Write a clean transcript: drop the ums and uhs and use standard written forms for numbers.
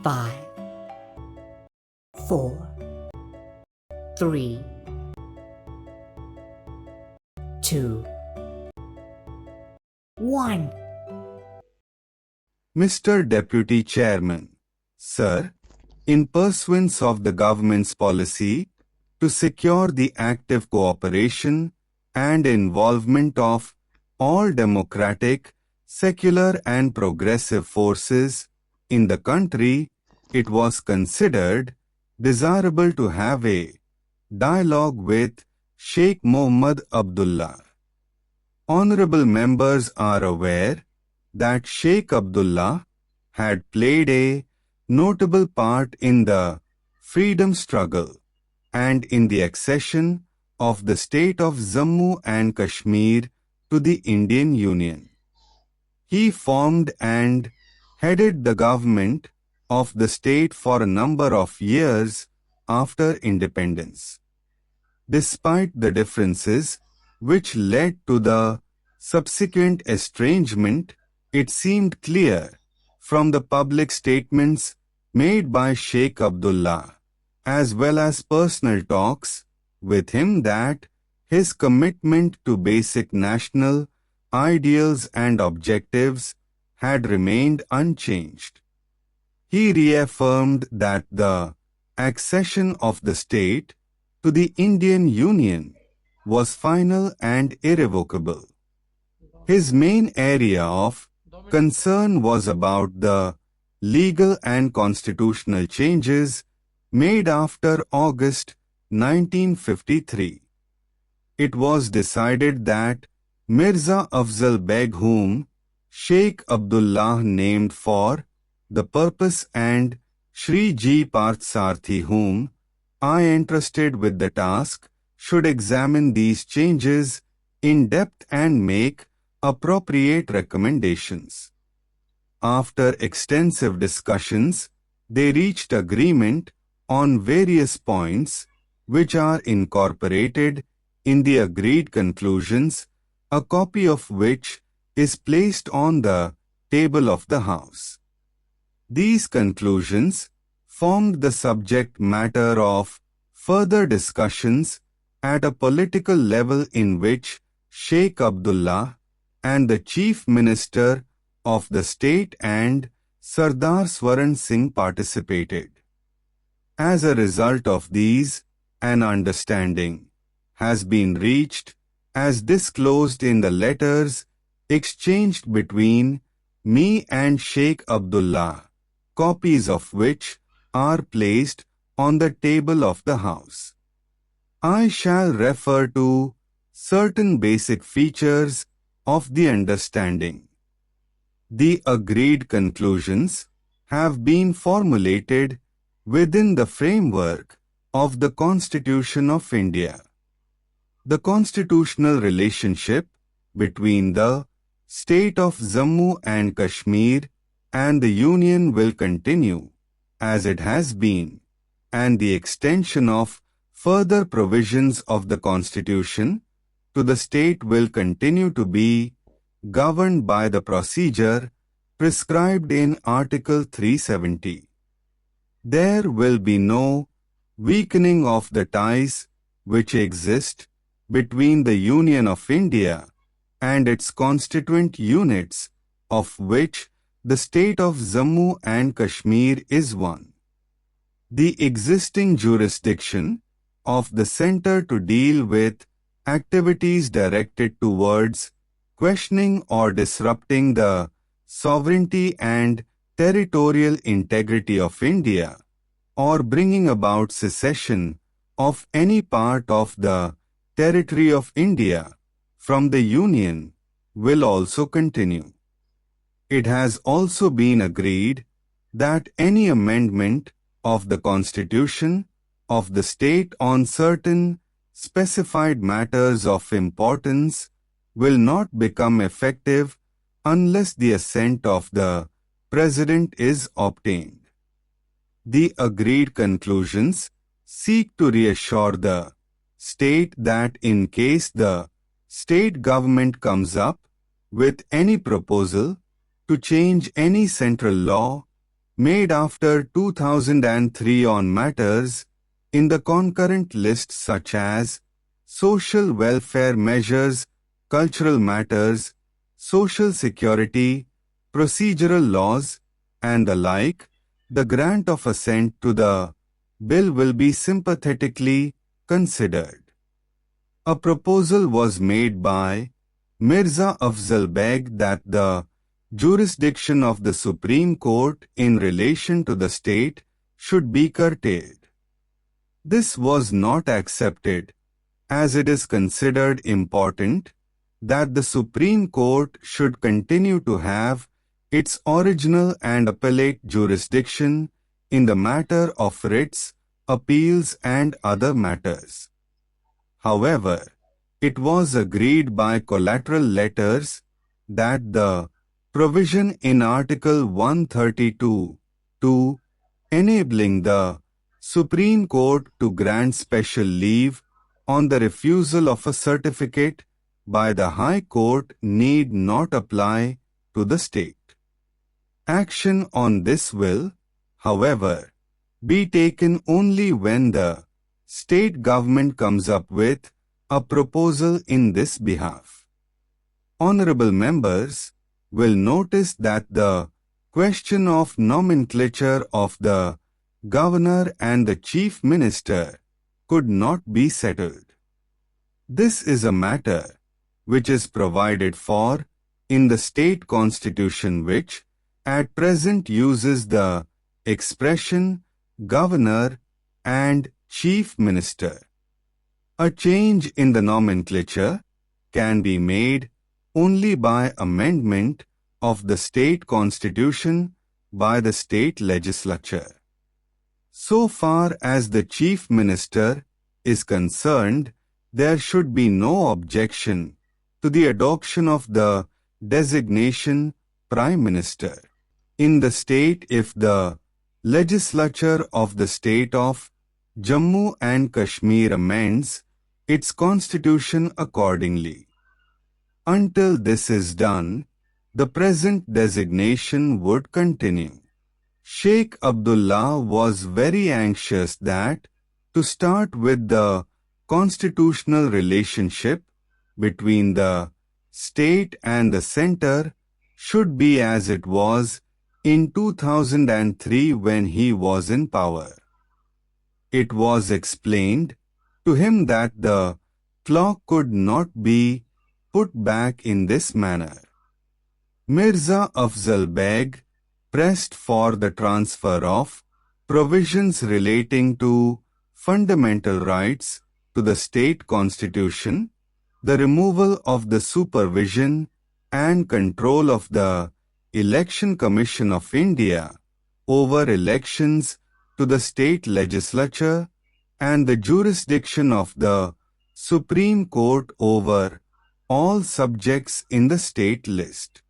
5, 4, 3, 2, 1. Mr. Deputy Chairman, Sir, in pursuance of the government's policy to secure the active cooperation and involvement of all democratic, secular and progressive forces in the country, it was considered desirable to have a dialogue with Sheikh Mohammed Abdullah. Honorable members are aware that Sheikh Abdullah had played a notable part in the freedom struggle and in the accession of the state of Jammu and Kashmir to the Indian Union. He formed and headed the government of the state for a number of years after independence. Despite the differences which led to the subsequent estrangement, it seemed clear from the public statements made by Sheikh Abdullah, as well as personal talks with him, that his commitment to basic national ideals and objectives had remained unchanged. He reaffirmed that the accession of the state to the Indian Union was final and irrevocable. His main area of concern was about the legal and constitutional changes made after August 1953. It was decided that Mirza Afzal Beg, whom Sheikh Abdullah named for the purpose, and Shri Ji Parthsarthi, whom I entrusted with the task, should examine these changes in depth and make appropriate recommendations. After extensive discussions, they reached agreement on various points which are incorporated in the agreed conclusions, a copy of which is placed on the table of the House. These conclusions formed the subject matter of further discussions at a political level, in which Sheikh Abdullah and the Chief Minister of the state and Sardar Swaran Singh participated. As a result of these, an understanding has been reached, as disclosed in the letters exchanged between me and Sheikh Abdullah, copies of which are placed on the table of the House. I shall refer to certain basic features of the understanding. The agreed conclusions have been formulated within the framework of the Constitution of India. The constitutional relationship between the state of Jammu and Kashmir and the Union will continue as it has been, and the extension of further provisions of the Constitution to the state will continue to be governed by the procedure prescribed in Article 370. There will be no weakening of the ties which exist between the Union of India and its constituent units, of which the state of Jammu and Kashmir is one. The existing jurisdiction of the centre to deal with activities directed towards questioning or disrupting the sovereignty and territorial integrity of India, or bringing about secession of any part of the territory of India from the Union, will also continue. It has also been agreed that any amendment of the Constitution of the state on certain specified matters of importance will not become effective unless the assent of the President is obtained. The agreed conclusions seek to reassure the state that in case the state government comes up with any proposal to change any central law, made after 2003 on matters in the concurrent list such as social welfare measures, cultural matters, social security, procedural laws, and the like, the grant of assent to the bill will be sympathetically considered. A proposal was made by Mirza Afzal Beg that the jurisdiction of the Supreme Court in relation to the state should be curtailed. This was not accepted, as it is considered important that the Supreme Court should continue to have its original and appellate jurisdiction in the matter of writs, appeals and other matters. However, it was agreed by collateral letters that the provision in Article 132 enabling the Supreme Court to grant special leave on the refusal of a certificate by the High Court need not apply to the state. Action on this will, however, be taken only when the state government comes up with a proposal in this behalf. Honorable members will notice that the question of nomenclature of the governor and the chief minister could not be settled. This is a matter which is provided for in the state constitution which at present uses the expression governor and chief minister. A change in the nomenclature can be made only by amendment of the state constitution by the state legislature. So far as the chief minister is concerned, there should be no objection to the adoption of the designation prime minister in the state if the legislature of the state of Jammu and Kashmir amends its constitution accordingly. Until this is done, the present designation would continue. Sheikh Abdullah was very anxious that, to start with, the constitutional relationship between the state and the center should be as it was in 2003 when he was in power. It was explained to him that the clock could not be put back in this manner. Mirza Afzal Beg pressed for the transfer of provisions relating to fundamental rights to the state constitution, the removal of the supervision and control of the Election Commission of India over elections to the state legislature, and the jurisdiction of the Supreme Court over all subjects in the state list.